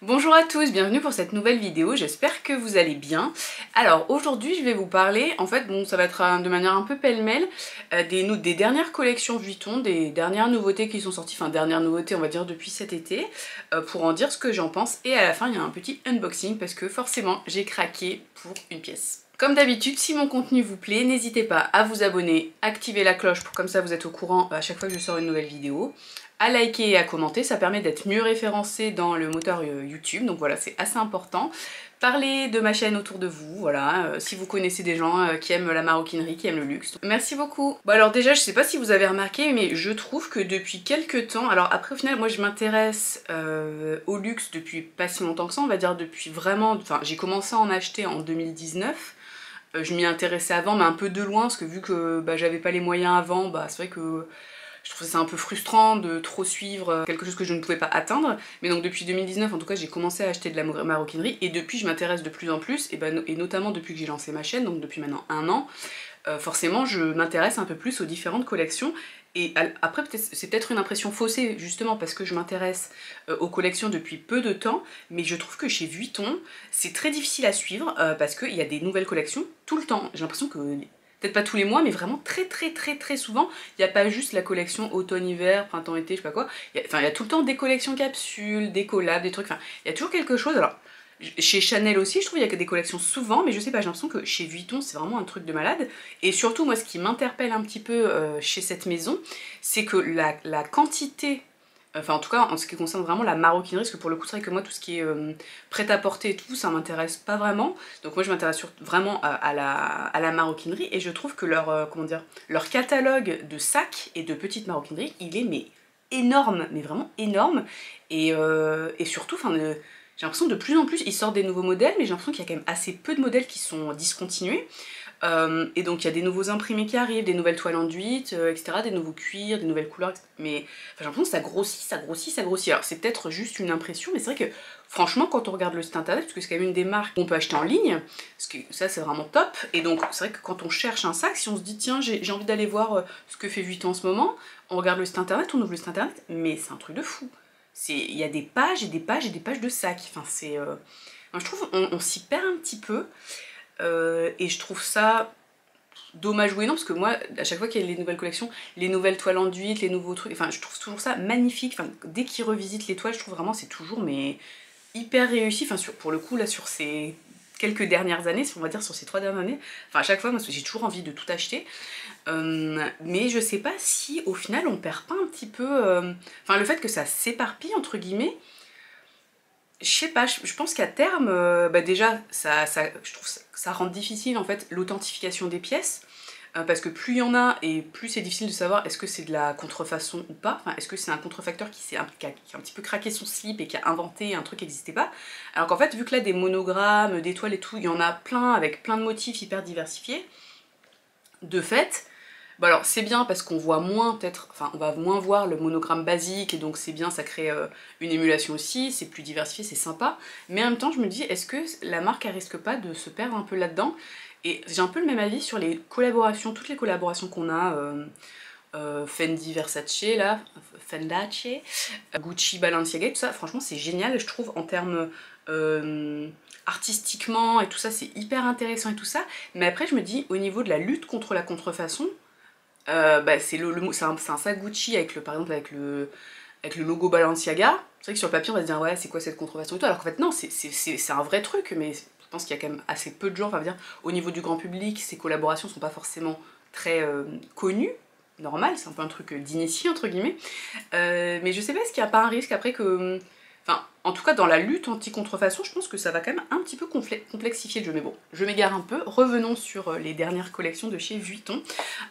Bonjour à tous, bienvenue pour cette nouvelle vidéo, j'espère que vous allez bien. Alors aujourd'hui je vais vous parler, en fait bon ça va être de manière un peu pêle-mêle, des dernières collections Vuitton, des dernières nouveautés qui sont sorties, enfin dernières nouveautés on va dire depuis cet été, pour en dire ce que j'en pense et à la fin il y a un petit unboxing parce que forcément j'ai craqué pour une pièce. Comme d'habitude, si mon contenu vous plaît, n'hésitez pas à vous abonner, activer la cloche pour comme ça vous êtes au courant à chaque fois que je sors une nouvelle vidéo, à liker et à commenter, ça permet d'être mieux référencé dans le moteur YouTube, donc voilà, c'est assez important. Parlez de ma chaîne autour de vous, voilà, si vous connaissez des gens qui aiment la maroquinerie, qui aiment le luxe. Merci beaucoup. Bon alors déjà, je sais pas si vous avez remarqué, mais je trouve que depuis quelques temps, alors après au final, moi je m'intéresse au luxe depuis pas si longtemps que ça, on va dire depuis vraiment, enfin j'ai commencé à en acheter en 2019. Je m'y intéressais avant, mais un peu de loin, parce que vu que j'avais pas les moyens avant, c'est vrai que je trouvais ça un peu frustrant de trop suivre quelque chose que je ne pouvais pas atteindre. Mais donc depuis 2019, en tout cas, j'ai commencé à acheter de la maroquinerie, et depuis, je m'intéresse de plus en plus, et notamment depuis que j'ai lancé ma chaîne, donc depuis maintenant un an, forcément, je m'intéresse un peu plus aux différentes collections. Et après, c'est peut-être une impression faussée, justement, parce que je m'intéresse aux collections depuis peu de temps, mais je trouve que chez Vuitton, c'est très difficile à suivre, parce qu'il y a des nouvelles collections tout le temps. J'ai l'impression que, peut-être pas tous les mois, mais vraiment très souvent, il n'y a pas juste la collection automne-hiver, printemps-été, je sais pas quoi, il y a tout le temps des collections capsules, des collabs, des trucs, enfin, il y a toujours quelque chose. Alors, chez Chanel aussi, je trouve qu'il y a des collections souvent, mais je sais pas, j'ai l'impression que chez Vuitton, c'est vraiment un truc de malade. Et surtout, moi, ce qui m'interpelle un petit peu chez cette maison, c'est que la quantité, enfin en tout cas en ce qui concerne vraiment la maroquinerie, parce que pour le coup, c'est vrai que moi, tout ce qui est prêt-à-porter et tout, ça m'intéresse pas vraiment. Donc moi, je m'intéresse vraiment à la maroquinerie, et je trouve que leur, comment dire, leur catalogue de sacs et de petites maroquineries, il est mais énorme, mais vraiment énorme. Et surtout, enfin... j'ai l'impression de plus en plus, ils sortent des nouveaux modèles, mais j'ai l'impression qu'il y a quand même assez peu de modèles qui sont discontinués. Et donc il y a des nouveaux imprimés qui arrivent, des nouvelles toiles enduites, etc., des nouveaux cuirs, des nouvelles couleurs, etc. Mais enfin, j'ai l'impression que ça grossit, ça grossit, ça grossit. Alors c'est peut-être juste une impression, mais c'est vrai que franchement quand on regarde le site internet, parce que c'est quand même une des marques qu'on peut acheter en ligne, parce que ça c'est vraiment top, et donc c'est vrai que quand on cherche un sac, si on se dit tiens j'ai envie d'aller voir ce que fait Vuitton en ce moment, on regarde le site internet, on ouvre le site internet, mais c'est un truc de fou. Il y a des pages et des pages et des pages de sacs. Enfin, c'est... Moi, je trouve on s'y perd un petit peu. Et je trouve ça dommage, oui et non, parce que moi, à chaque fois qu'il y a les nouvelles collections, les nouvelles toiles enduites, les nouveaux trucs, enfin, je trouve toujours ça magnifique. Enfin, dès qu'ils revisitent les toiles, je trouve vraiment c'est toujours mais hyper réussi. Enfin, pour le coup, là, sur ces quelques dernières années, on va dire sur ces 3 dernières années, enfin, à chaque fois, moi, j'ai toujours envie de tout acheter. Mais je sais pas si au final on perd pas un petit peu, enfin le fait que ça s'éparpille entre guillemets, je sais pas, je pense qu'à terme, déjà je trouve ça rend difficile en fait l'authentification des pièces, parce que plus il y en a et plus c'est difficile de savoir est-ce que c'est de la contrefaçon ou pas, enfin est-ce que c'est un contrefacteur qui a un petit peu craqué son slip et qui a inventé un truc qui n'existait pas, alors qu'en fait vu que là des monogrammes, des toiles et tout, il y en a plein avec plein de motifs hyper diversifiés, de fait, alors c'est bien parce qu'on voit moins peut-être, enfin on va moins voir le monogramme basique et donc c'est bien, ça crée une émulation aussi, c'est plus diversifié, c'est sympa, mais en même temps je me dis est-ce que la marque elle risque pas de se perdre un peu là-dedans, et j'ai un peu le même avis sur les collaborations, toutes les collaborations qu'on a, Fendi, Versace là, Fendace, Gucci, Balenciaga, tout ça, franchement c'est génial je trouve en termes artistiquement et tout ça, c'est hyper intéressant et tout ça, mais après je me dis au niveau de la lutte contre la contrefaçon, c'est un sac Gucci avec par exemple avec le logo Balenciaga. C'est vrai que sur le papier on va se dire ouais c'est quoi cette contrefaçon et tout, alors qu'en fait non, c'est un vrai truc, mais je pense qu'il y a quand même assez peu de gens, enfin dire au niveau du grand public, ces collaborations sont pas forcément très connues, normal, c'est un peu un truc d'initié entre guillemets, mais je sais pas, est-ce qu'il n'y a pas un risque après que... Enfin, en tout cas dans la lutte anti-contrefaçon, je pense que ça va quand même un petit peu complexifier le jeu, mais bon, je m'égare un peu, revenons sur les dernières collections de chez Vuitton.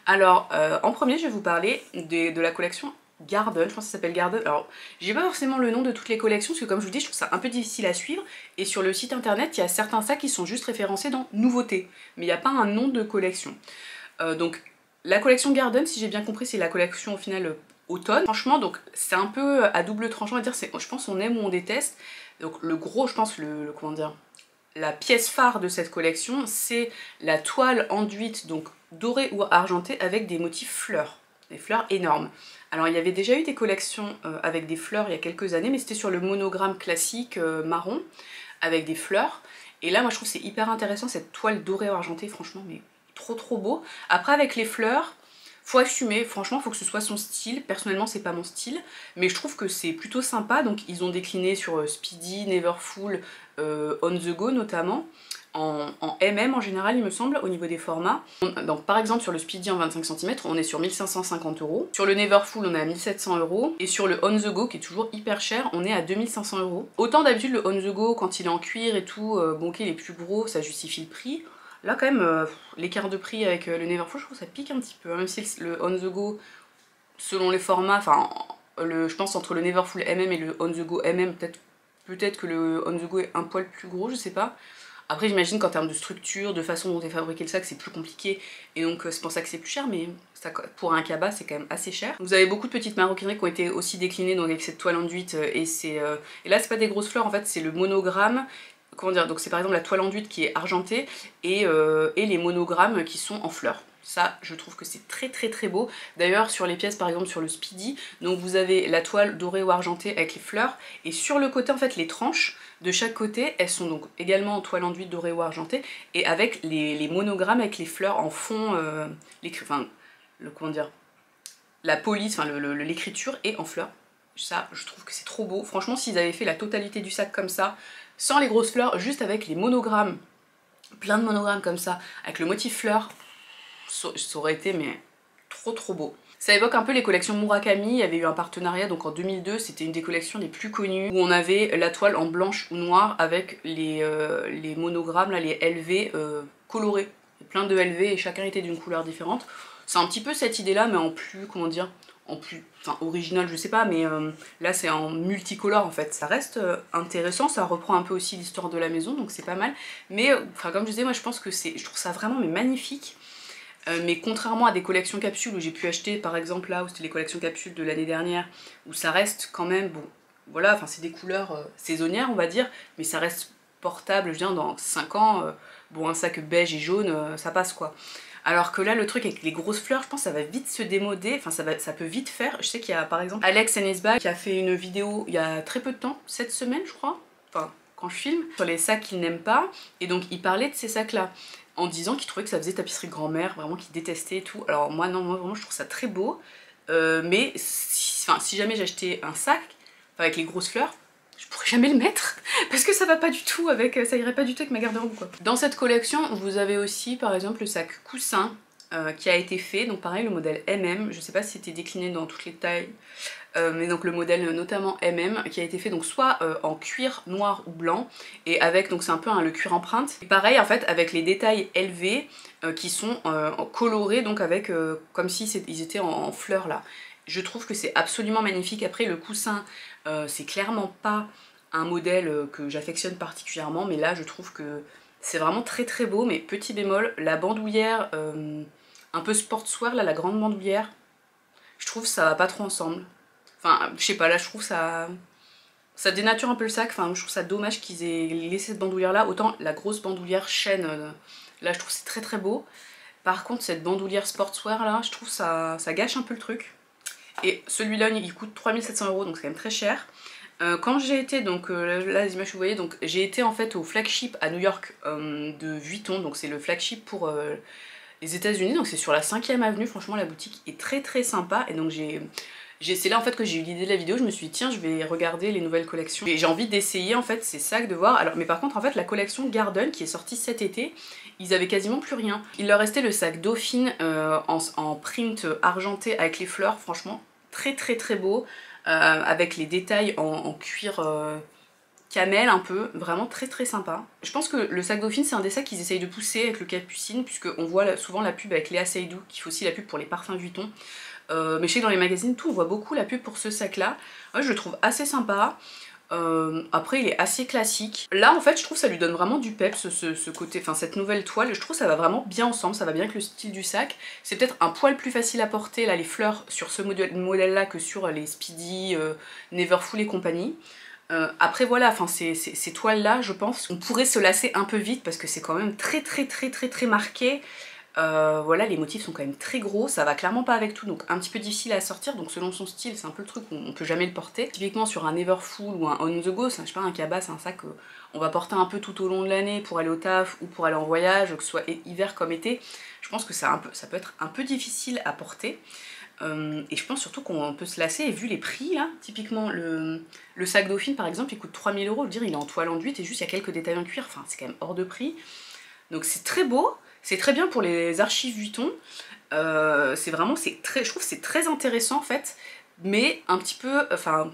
Alors, en premier, je vais vous parler de la collection Garden, je pense que ça s'appelle Garden. Alors, j'ai pas forcément le nom de toutes les collections, parce que comme je vous dis, je trouve ça un peu difficile à suivre, et sur le site internet, il y a certains sacs qui sont juste référencés dans Nouveautés, mais il n'y a pas un nom de collection. Donc, la collection Garden, si j'ai bien compris, c'est la collection au final automne. Franchement, donc c'est un peu à double tranchant à dire, je pense on aime ou on déteste. Donc le gros, je pense, comment dire, la pièce phare de cette collection, c'est la toile enduite, donc dorée ou argentée, avec des motifs fleurs. des fleurs énormes. Alors il y avait déjà eu des collections avec des fleurs il y a quelques années, mais c'était sur le monogramme classique marron, avec des fleurs. Et là moi je trouve c'est hyper intéressant cette toile dorée argentée, franchement mais trop beau. Après avec les fleurs, faut assumer, franchement faut que ce soit son style, personnellement c'est pas mon style, mais je trouve que c'est plutôt sympa, donc ils ont décliné sur Speedy, Neverfull, On The Go notamment, en MM en général il me semble, au niveau des formats. Donc par exemple sur le Speedy en 25 cm on est sur 1550 €, sur le Neverfull on est à 1700 €, et sur le On The Go qui est toujours hyper cher on est à 2500 €. Autant d'habitude le On The Go quand il est en cuir et tout, bon ok il est plus gros, ça justifie le prix. Là quand même, l'écart de prix avec le Neverfull, je trouve que ça pique un petit peu, même si le On The Go, selon les formats, enfin, je pense entre le Neverfull MM et le On The Go MM, peut-être que le On The Go est un poil plus gros, je sais pas. Après j'imagine qu'en termes de structure, de façon dont est fabriqué le sac, c'est plus compliqué, et donc c'est pour ça que c'est plus cher, mais ça, pour un cabas c'est quand même assez cher. Vous avez beaucoup de petites maroquineries qui ont été aussi déclinées donc avec cette toile enduite, et là c'est pas des grosses fleurs en fait, c'est le monogramme. Comment dire, donc c'est par exemple la toile enduite qui est argentée et les monogrammes qui sont en fleurs. Ça, je trouve que c'est très beau. D'ailleurs, sur les pièces, par exemple sur le Speedy, donc vous avez la toile dorée ou argentée avec les fleurs, et sur le côté, en fait, les tranches de chaque côté, elles sont donc également en toile enduite dorée ou argentée, et avec les monogrammes avec les fleurs en fond, comment dire, la police, enfin l'écriture est en fleurs. Ça, je trouve que c'est trop beau. Franchement, s'ils avaient fait la totalité du sac comme ça, sans les grosses fleurs, juste avec les monogrammes, plein de monogrammes comme ça, avec le motif fleurs, ça aurait été mais trop beau. Ça évoque un peu les collections Murakami, il y avait eu un partenariat donc en 2002, c'était une des collections les plus connues, où on avait la toile en blanche ou noire avec les monogrammes, là, les LV colorés. Plein de LV et chacun était d'une couleur différente. C'est un petit peu cette idée là mais en plus, comment dire, enfin original je sais pas, mais là c'est en multicolore en fait. Ça reste intéressant, ça reprend un peu aussi l'histoire de la maison donc c'est pas mal. Mais enfin comme je disais, moi je pense que je trouve ça vraiment mais magnifique. Mais contrairement à des collections capsules où j'ai pu acheter par exemple là où c'était les collections capsules de l'année dernière, où ça reste quand même, bon voilà, enfin c'est des couleurs saisonnières on va dire, mais ça reste portable, je veux dire dans 5 ans, bon un sac beige et jaune ça passe quoi. Alors que là, le truc avec les grosses fleurs, je pense que ça va vite se démoder, enfin ça peut vite faire. Je sais qu'il y a par exemple Alex Enesbach qui a fait une vidéo il y a très peu de temps, cette semaine je crois, enfin quand je filme, sur les sacs qu'il n'aime pas, et donc il parlait de ces sacs là, en disant qu'il trouvait que ça faisait tapisserie grand-mère, vraiment qu'il détestait et tout. Alors moi non, moi vraiment je trouve ça très beau, mais si jamais j'achetais un sac, avec les grosses fleurs, je pourrais jamais le mettre parce que ça va pas du tout avec, ça irait pas du tout avec ma garde-robe quoi. Dans cette collection vous avez aussi par exemple le sac coussin qui a été fait, donc pareil le modèle MM, je sais pas si c'était décliné dans toutes les tailles, mais donc le modèle notamment MM qui a été fait donc soit en cuir noir ou blanc, et avec donc c'est un peu le cuir empreinte, et pareil en fait avec les détails LV qui sont colorés donc avec comme si ils étaient en fleurs là. Je trouve que c'est absolument magnifique. Après le coussin c'est clairement pas un modèle que j'affectionne particulièrement, mais là je trouve que c'est vraiment très beau. Mais petit bémol, la bandoulière un peu sportswear là, la grande bandoulière, je trouve ça va pas trop ensemble. Enfin je sais pas, là je trouve ça dénature un peu le sac, enfin je trouve ça dommage qu'ils aient laissé cette bandoulière là. Autant la grosse bandoulière chaîne, là je trouve c'est très beau. Par contre cette bandoulière sportswear là, je trouve ça gâche un peu le truc. Et celui-là il coûte 3700 € donc c'est quand même très cher. Quand j'ai été, donc là les images que vous voyez, donc j'ai été en fait au flagship à New York de Vuitton, donc c'est le flagship pour les États-Unis, donc c'est sur la 5e avenue, franchement la boutique est très sympa, et donc c'est là en fait que j'ai eu l'idée de la vidéo. Je me suis dit tiens je vais regarder les nouvelles collections, et j'ai envie d'essayer en fait ces sacs, de voir. Alors mais par contre en fait la collection Garden qui est sortie cet été, ils avaient quasiment plus rien. Il leur restait le sac Dauphine en print argenté avec les fleurs, franchement très beau, avec les détails en cuir camel un peu, vraiment très sympa. Je pense que le sac Dauphine c'est un des sacs qu'ils essayent de pousser avec le Capucine, puisque on voit souvent la pub avec Léa Seydoux qui fait aussi la pub pour les parfums Vuitton. Mais je sais que dans les magazines tout on voit beaucoup la pub pour ce sac là. Moi je le trouve assez sympa. Après il est assez classique. Là en fait je trouve ça lui donne vraiment du peps, ce côté, enfin cette nouvelle toile, je trouve ça va vraiment bien ensemble, ça va bien avec le style du sac. C'est peut-être un poil plus facile à porter là les fleurs sur ce modèle là que sur les Speedy, Neverfull et compagnie. Après voilà, enfin ces toiles là je pense qu'on pourrait se lasser un peu vite parce que c'est quand même très marqué. Voilà, les motifs sont quand même très gros, ça va clairement pas avec tout, donc un petit peu difficile à sortir, donc selon son style, c'est un peu le truc où on peut jamais le porter. Typiquement sur un Neverfull ou un On The Go, je sais pas, un cabas, c'est un sac qu'on va porter un peu tout au long de l'année pour aller au taf ou pour aller en voyage, que ce soit hiver comme été. Je pense que ça peut être un peu difficile à porter. Et je pense surtout qu'on peut se lasser, et vu les prix là, typiquement le sac Dauphine par exemple, il coûte 3000 €, je veux dire, il est en toile enduite et juste il y a quelques détails en cuir, enfin c'est quand même hors de prix. Donc c'est très beau, c'est très bien pour les archives Vuitton, c'est vraiment, je trouve que c'est très intéressant en fait, mais un petit peu, enfin,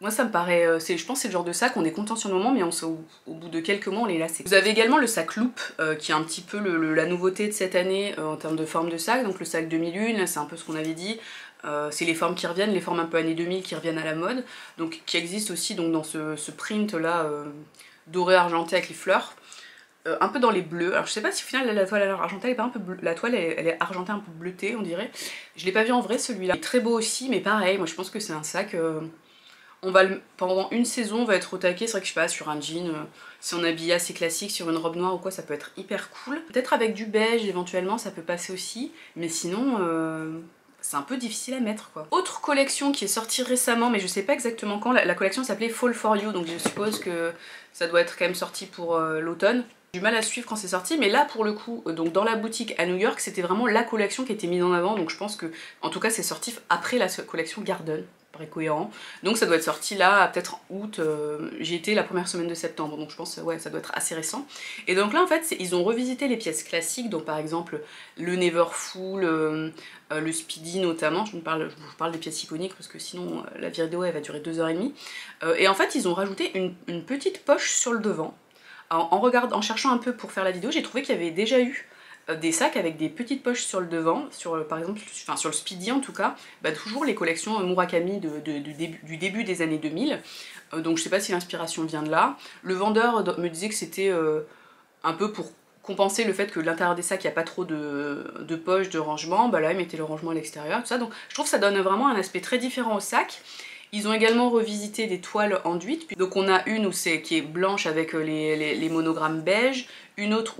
moi ça me paraît, je pense que c'est le genre de sac, on est content sur le moment, mais au bout de quelques mois on est lassé. Vous avez également le sac Loop, qui est un petit peu la nouveauté de cette année en termes de forme de sac, donc le sac 2001, c'est un peu ce qu'on avait dit, c'est les formes qui reviennent, les formes un peu années 2000 qui reviennent à la mode, donc qui existent aussi donc, dans ce print là, doré argenté avec les fleurs. Un peu dans les bleus, alors je sais pas si au final la toile argentée elle est pas un peu bleue, la toile elle est argentée un peu bleutée on dirait, je l'ai pas vu en vrai celui-là, il est très beau aussi mais pareil, moi je pense que c'est un sac, pendant une saison on va être au taquet, c'est vrai que je sais pas, sur un jean, si on habille assez classique, sur une robe noire ou quoi, ça peut être hyper cool, peut-être avec du beige éventuellement ça peut passer aussi, mais sinon c'est un peu difficile à mettre quoi. Autre collection qui est sortie récemment, mais je sais pas exactement quand, la collection s'appelait Fall For You, donc je suppose que ça doit être quand même sorti pour l'automne. J'ai du mal à suivre quand c'est sorti, mais là pour le coup, donc dans la boutique à New York, c'était vraiment la collection qui était mise en avant, donc je pense que, en tout cas c'est sorti après la collection Garden, paraît cohérent. Donc ça doit être sorti là, peut-être en août, j'y étais la première semaine de septembre, donc je pense ouais ça doit être assez récent. Et donc là en fait, ils ont revisité les pièces classiques, donc par exemple le Neverfull, le Speedy notamment, je vous parle des pièces iconiques parce que sinon la vidéo elle va durer 2h30. Et en fait ils ont rajouté une petite poche sur le devant. En cherchant un peu pour faire la vidéo, j'ai trouvé qu'il y avait déjà eu des sacs avec des petites poches sur le devant, par exemple, sur le Speedy en tout cas, toujours les collections Murakami du début des années 2000, donc je sais pas si l'inspiration vient de là. Le vendeur me disait que c'était un peu pour compenser le fait que l'intérieur des sacs il n'y a pas trop de poches, de rangement, là ils mettaient le rangement à l'extérieur, tout ça, donc je trouve que ça donne vraiment un aspect très différent au sac. Ils ont également revisité des toiles enduites, donc on a une qui est blanche avec les monogrammes beige, une autre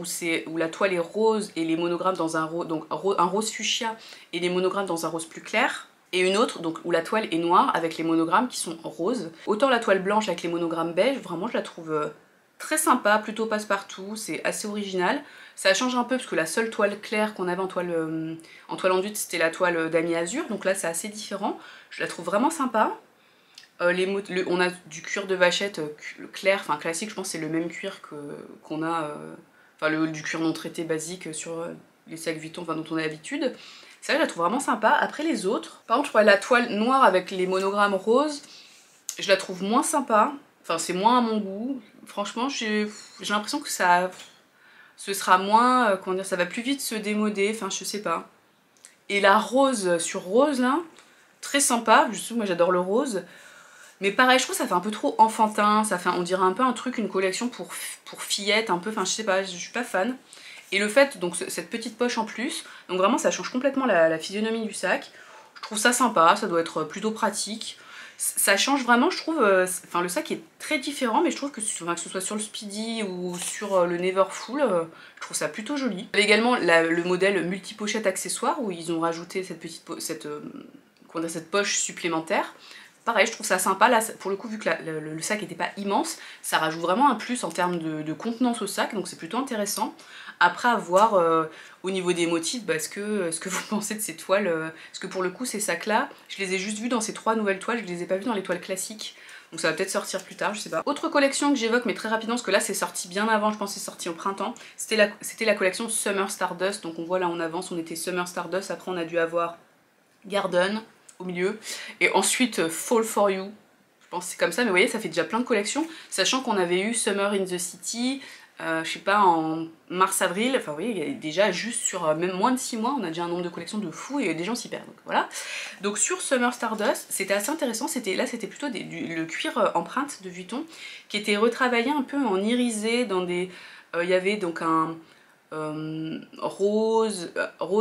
où la toile est rose et les monogrammes dans un rose fuchsia et les monogrammes dans un rose plus clair, et une autre donc où la toile est noire avec les monogrammes qui sont roses. Autant la toile blanche avec les monogrammes beige, vraiment je la trouve très sympa, plutôt passe-partout, c'est assez original. Ça change un peu parce que la seule toile claire qu'on avait en toile enduite c'était la toile Damier Azur, donc là c'est assez différent, je la trouve vraiment sympa. On a du cuir de vachette clair, enfin classique, je pense que c'est le même cuir qu'on a, du cuir non traité basique sur les sacs Vuitton dont on a l'habitude. Ça je la trouve vraiment sympa. Après les autres, par contre la toile noire avec les monogrammes roses, je la trouve moins sympa, enfin c'est moins à mon goût. Franchement j'ai l'impression que ce sera moins, comment dire, ça va plus vite se démoder, enfin je sais pas. Et la rose sur rose là, très sympa, moi j'adore le rose. Mais pareil, je trouve que ça fait un peu trop enfantin, on dirait un peu un truc, une collection pour fillettes, un peu, enfin je sais pas, je suis pas fan. Et le fait, donc cette petite poche en plus, donc vraiment ça change complètement la physionomie du sac. Je trouve ça sympa, ça doit être plutôt pratique. Ça change vraiment, je trouve, le sac est très différent, mais je trouve que ce soit sur le Speedy ou sur le Neverfull, je trouve ça plutôt joli. Il y avait également le modèle multi-pochette accessoire où ils ont rajouté cette poche supplémentaire. Pareil, je trouve ça sympa, là pour le coup vu que le sac n'était pas immense, ça rajoute vraiment un plus en termes de contenance au sac, donc c'est plutôt intéressant. Après à voir au niveau des motifs, ce que vous pensez de ces toiles, parce que pour le coup ces sacs là, je les ai juste vus dans ces 3 nouvelles toiles, je les ai pas vus dans les toiles classiques. Donc ça va peut-être sortir plus tard, je sais pas. Autre collection que j'évoque mais très rapidement, parce que là c'est sorti bien avant, je pense que c'est sorti au printemps, c'était la collection Summer Stardust, donc on voit là on avance, on était Summer Stardust, après on a dû avoir Garden au milieu, et ensuite Fall For You, je pense que c'est comme ça, mais vous voyez ça fait déjà plein de collections, sachant qu'on avait eu Summer in the City, je sais pas, en mars-avril, enfin vous voyez, déjà juste sur même moins de 6 mois, on a déjà un nombre de collections de fou et des gens s'y perdent, donc voilà. Donc sur Summer Stardust, c'était assez intéressant, là c'était plutôt le cuir empreinte de Vuitton, qui était retravaillé un peu en irisé dans des... il y avait donc un... rose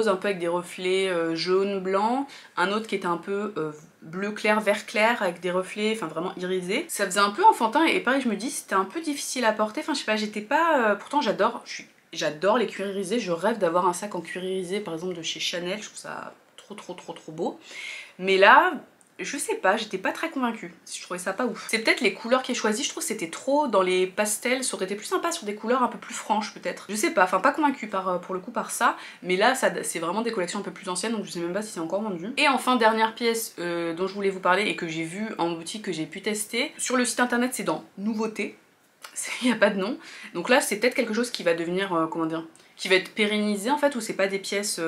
un peu avec des reflets jaune, blanc, un autre qui était un peu bleu clair, vert clair avec des reflets, enfin vraiment irisé. Ça faisait un peu enfantin et pareil je me dis c'était un peu difficile à porter, enfin je sais pas, j'étais pas... pourtant j'adore, J'adore les cuir irisés, je rêve d'avoir un sac en cuir irisé par exemple de chez Chanel, je trouve ça trop beau. Mais là, je sais pas, j'étais pas très convaincue, je trouvais ça pas ouf. C'est peut-être les couleurs qui est choisi, je trouve que c'était trop dans les pastels, ça aurait été plus sympa sur des couleurs un peu plus franches peut-être. Je sais pas, enfin pas convaincue pour le coup par ça, mais là c'est vraiment des collections un peu plus anciennes, donc je sais même pas si c'est encore vendu. Et enfin, dernière pièce dont je voulais vous parler et que j'ai vu en boutique, que j'ai pu tester. Sur le site internet c'est dans nouveautés, il n'y a pas de nom. Donc là c'est peut-être quelque chose qui va devenir, comment dire, qui va être pérennisé en fait, ou c'est pas des pièces...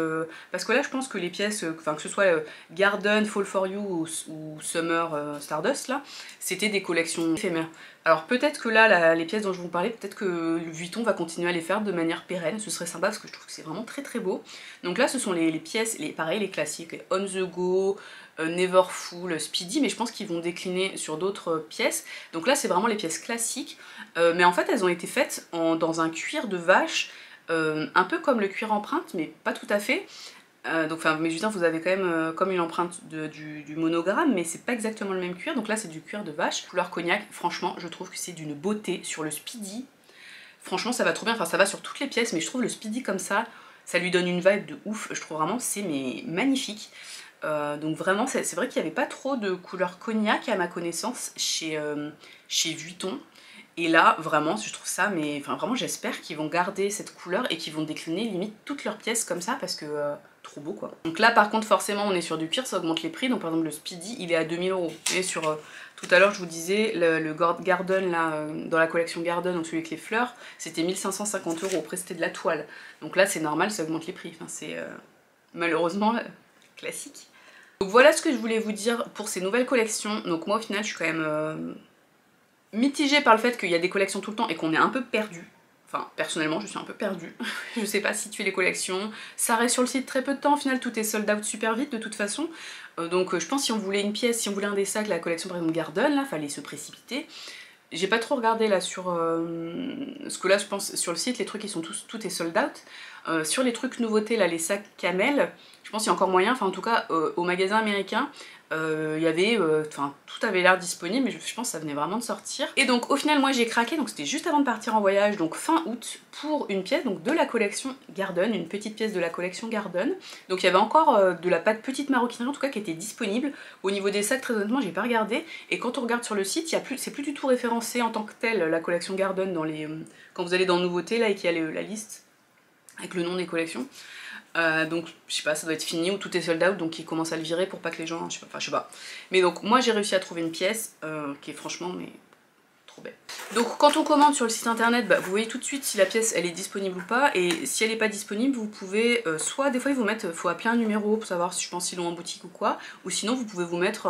parce que là je pense que les pièces, enfin que ce soit Garden, Fall for You ou Summer Stardust là, c'était des collections éphémères. Alors peut-être que là, les pièces dont je vous parlais, peut-être que Vuitton va continuer à les faire de manière pérenne, ce serait sympa parce que je trouve que c'est vraiment très beau. Donc là ce sont les pièces, pareil les classiques, les On The Go, Never Full, Speedy, mais je pense qu'ils vont décliner sur d'autres pièces. Donc là c'est vraiment les pièces classiques, mais en fait elles ont été faites dans un cuir de vache, un peu comme le cuir empreinte, mais pas tout à fait. Donc, mais je veux dire, vous avez quand même comme une empreinte du monogramme, mais c'est pas exactement le même cuir. Donc là, c'est du cuir de vache, couleur cognac. Franchement, je trouve que c'est d'une beauté sur le Speedy. Franchement, ça va trop bien. Enfin, ça va sur toutes les pièces, mais je trouve le Speedy comme ça lui donne une vibe de ouf. Je trouve vraiment c'est magnifique. Donc vraiment, c'est vrai qu'il n'y avait pas trop de couleur cognac à ma connaissance chez Vuitton. Et là, vraiment, je trouve ça, mais enfin vraiment, j'espère qu'ils vont garder cette couleur et qu'ils vont décliner limite toutes leurs pièces comme ça parce que trop beau quoi. Donc là, par contre, forcément, on est sur du cuir, ça augmente les prix. Donc par exemple, le Speedy, il est à 2000 €. Et sur tout à l'heure, je vous disais, le Garden là, dans la collection Garden, donc celui avec les fleurs, c'était 1550 €. Après, c'était de la toile. Donc là, c'est normal, ça augmente les prix. Enfin, c'est malheureusement classique. Donc voilà ce que je voulais vous dire pour ces nouvelles collections. Donc moi, au final, je suis quand même mitigée par le fait qu'il y a des collections tout le temps et qu'on est un peu perdu. Enfin, personnellement, je suis un peu perdue. Je sais pas situer les collections. Ça reste sur le site très peu de temps. Au final, tout est sold out super vite de toute façon. Donc je pense que si on voulait une pièce, si on voulait un des sacs, la collection par exemple Garden, là, fallait se précipiter. J'ai pas trop regardé là sur... parce que là, je pense, sur le site, les trucs, ils sont tout est sold out. Sur les trucs nouveautés, là, les sacs Camel, je pense qu'il y a encore moyen. Enfin, en tout cas, au magasin américain, il y avait, enfin tout avait l'air disponible, mais je pense que ça venait vraiment de sortir. Et donc au final moi j'ai craqué, donc c'était juste avant de partir en voyage, donc fin août, pour une pièce donc de la collection Garden, une petite pièce de la collection Garden. Donc il y avait encore de la pâte petite maroquinerie en tout cas qui était disponible. Au niveau des sacs, très honnêtement j'ai pas regardé, et quand on regarde sur le site, c'est plus du tout référencé en tant que tel la collection Garden dans les... quand vous allez dans nouveautés là et qu'il y a la liste avec le nom des collections. Donc je sais pas, ça doit être fini ou tout est sold out, donc ils commencent à le virer pour pas que les gens, je sais pas. Mais donc moi j'ai réussi à trouver une pièce qui est franchement mais trop belle. Donc quand on commande sur le site internet, bah, vous voyez tout de suite si la pièce elle est disponible ou pas, et si elle est pas disponible vous pouvez soit des fois ils vous mettent, faut appeler un numéro pour savoir si je pense s'ils l'ont en boutique ou quoi, ou sinon vous pouvez vous mettre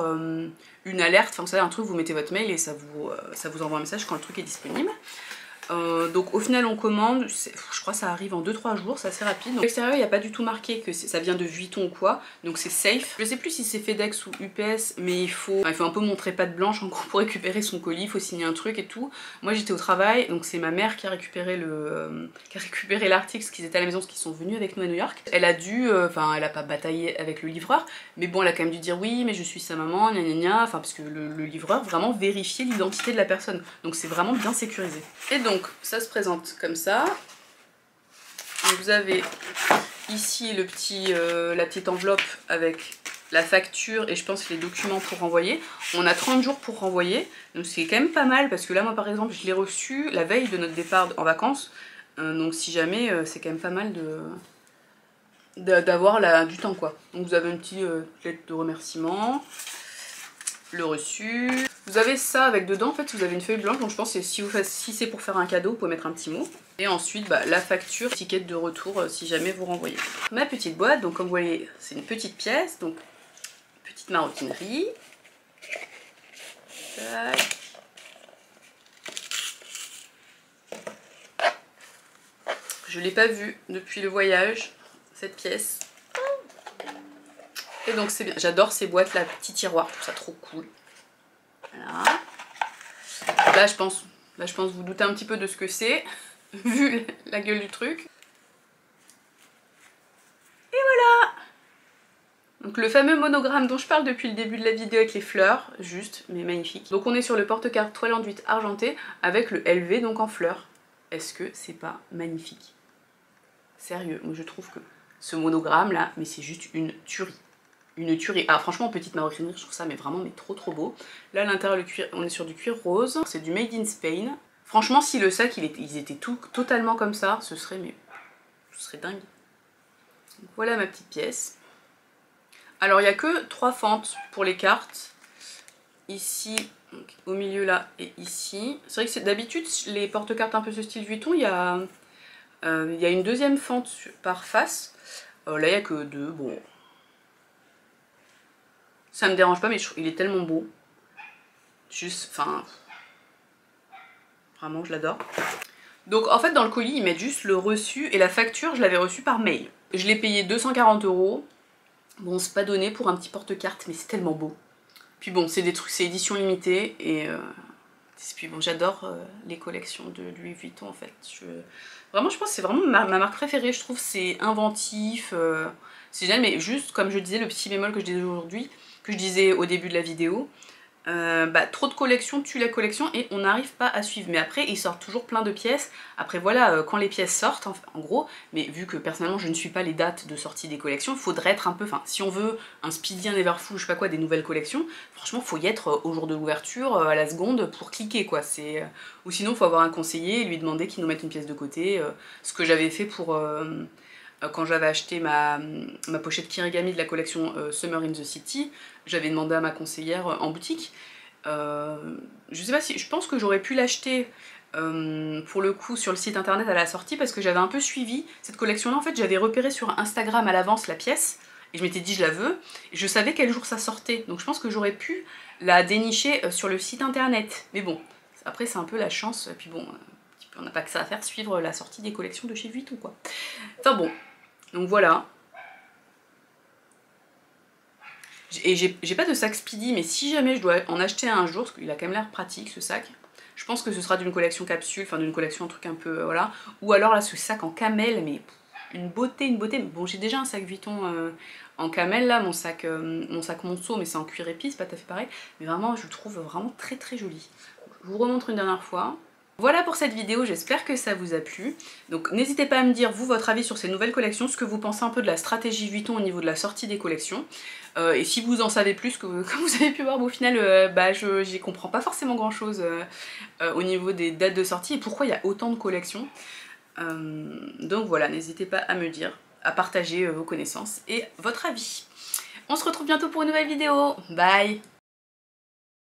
une alerte, enfin vous savez un truc, vous mettez votre mail et ça vous envoie un message quand le truc est disponible. Donc au final on commande, je crois que ça arrive en 2-3 jours, c'est assez rapide. À l'extérieur il n'y a pas du tout marqué que ça vient de Vuitton ou quoi, donc c'est safe. Je sais plus si c'est FedEx ou UPS, mais il faut un peu montrer patte blanche en gros pour récupérer son colis, il faut signer un truc et tout. Moi j'étais au travail, donc c'est ma mère qui a récupéré l'article, parce qu'ils étaient à la maison, parce qu'ils sont venus avec nous à New York. Elle a dû, elle a pas bataillé avec le livreur, mais bon elle a quand même dû dire oui mais je suis sa maman, gna gna gna, enfin parce que le livreur vraiment vérifiait l'identité de la personne, donc c'est vraiment bien sécurisé. Et donc ça se présente comme ça. Donc vous avez ici la petite enveloppe avec la facture et je pense les documents pour renvoyer. On a 30 jours pour renvoyer, donc c'est quand même pas mal parce que là moi par exemple je l'ai reçu la veille de notre départ en vacances, donc si jamais c'est quand même pas mal d'avoir du temps quoi. Donc vous avez une petite lettre de remerciement, le reçu. Vous avez ça avec dedans, en fait vous avez une feuille blanche, donc je pense que si c'est pour faire un cadeau, vous pouvez mettre un petit mot. Et ensuite bah, la facture, ticket de retour si jamais vous renvoyez. Ma petite boîte, donc comme vous voyez c'est une petite pièce, donc petite maroquinerie. Tac. Je l'ai pas vue depuis le voyage, cette pièce. Et donc c'est bien, j'adore ces boîtes là, petits tiroirs, je trouve ça trop cool. Voilà. Là je pense vous doutez un petit peu de ce que c'est, vu la gueule du truc. Et voilà! Donc le fameux monogramme dont je parle depuis le début de la vidéo avec les fleurs, juste, mais magnifique. Donc on est sur le porte-carte toile enduite argentée avec le LV donc en fleurs. Est-ce que c'est pas magnifique? Sérieux, moi je trouve que ce monogramme là, mais c'est juste une tuerie. Une tuerie. Ah franchement en petite maroquinerie, je trouve ça mais vraiment mais trop beau. Là à l'intérieur le cuir, on est sur du cuir rose, c'est du Made in Spain. Franchement si le sac ils étaient totalement comme ça, ce serait dingue. Donc, voilà ma petite pièce. Alors il n'y a que 3 fentes pour les cartes. Ici, donc, au milieu là et ici. C'est vrai que d'habitude les porte-cartes un peu ce style Vuitton, il y a une deuxième fente par face. Là il n'y a que 2, bon. Ça me dérange pas mais il est tellement beau. Juste, enfin... Vraiment je l'adore. Donc en fait dans le colis ils mettent juste le reçu et la facture je l'avais reçue par mail. Je l'ai payé 240 €. Bon c'est pas donné pour un petit porte-carte mais c'est tellement beau. Puis bon c'est des trucs, c'est édition limitée et puis bon j'adore les collections de Louis Vuitton en fait. Vraiment je pense que c'est vraiment ma marque préférée, je trouve c'est inventif, c'est génial mais juste comme je disais le petit bémol que je disais aujourd'hui, que je disais au début de la vidéo, trop de collections tue la collection et on n'arrive pas à suivre. Mais après ils sortent toujours plein de pièces. Après voilà, quand les pièces sortent en gros, mais vu que personnellement je ne suis pas les dates de sortie des collections, il faudrait être un peu, enfin si on veut un Speedy, un Everfull, je sais pas quoi, des nouvelles collections, franchement faut y être au jour de l'ouverture, à la seconde pour cliquer quoi. Ou sinon faut avoir un conseiller et lui demander qu'il nous mette une pièce de côté, ce que j'avais fait pour... quand j'avais acheté ma pochette Kirigami de la collection Summer in the City, j'avais demandé à ma conseillère en boutique. Je sais pas si... Je pense que j'aurais pu l'acheter pour le coup sur le site internet à la sortie parce que j'avais un peu suivi cette collection là. En fait j'avais repéré sur Instagram à l'avance la pièce et je m'étais dit je la veux. Et je savais quel jour ça sortait. Donc je pense que j'aurais pu la dénicher sur le site internet. Mais bon, après c'est un peu la chance. Et puis bon, on n'a pas que ça à faire, suivre la sortie des collections de chez Vuitton quoi. Enfin bon. Donc voilà. Et j'ai pas de sac Speedy, mais si jamais je dois en acheter un jour, parce qu'il a quand même l'air pratique ce sac, je pense que ce sera d'une collection capsule, enfin d'une collection un truc un peu, voilà. Ou alors là ce sac en camel, mais une beauté. Bon j'ai déjà un sac Vuitton en camel là, mon sac Monceau, mais c'est en cuir épice, pas tout à fait pareil. Mais vraiment je le trouve vraiment très joli. Je vous remontre une dernière fois. Voilà pour cette vidéo, j'espère que ça vous a plu. Donc n'hésitez pas à me dire vous votre avis sur ces nouvelles collections, ce que vous pensez un peu de la stratégie Vuitton au niveau de la sortie des collections. Et si vous en savez plus, comme vous avez pu voir, au final j'y comprends pas forcément grand chose au niveau des dates de sortie et pourquoi il y a autant de collections. Donc voilà, n'hésitez pas à me dire, à partager vos connaissances et votre avis. On se retrouve bientôt pour une nouvelle vidéo, bye!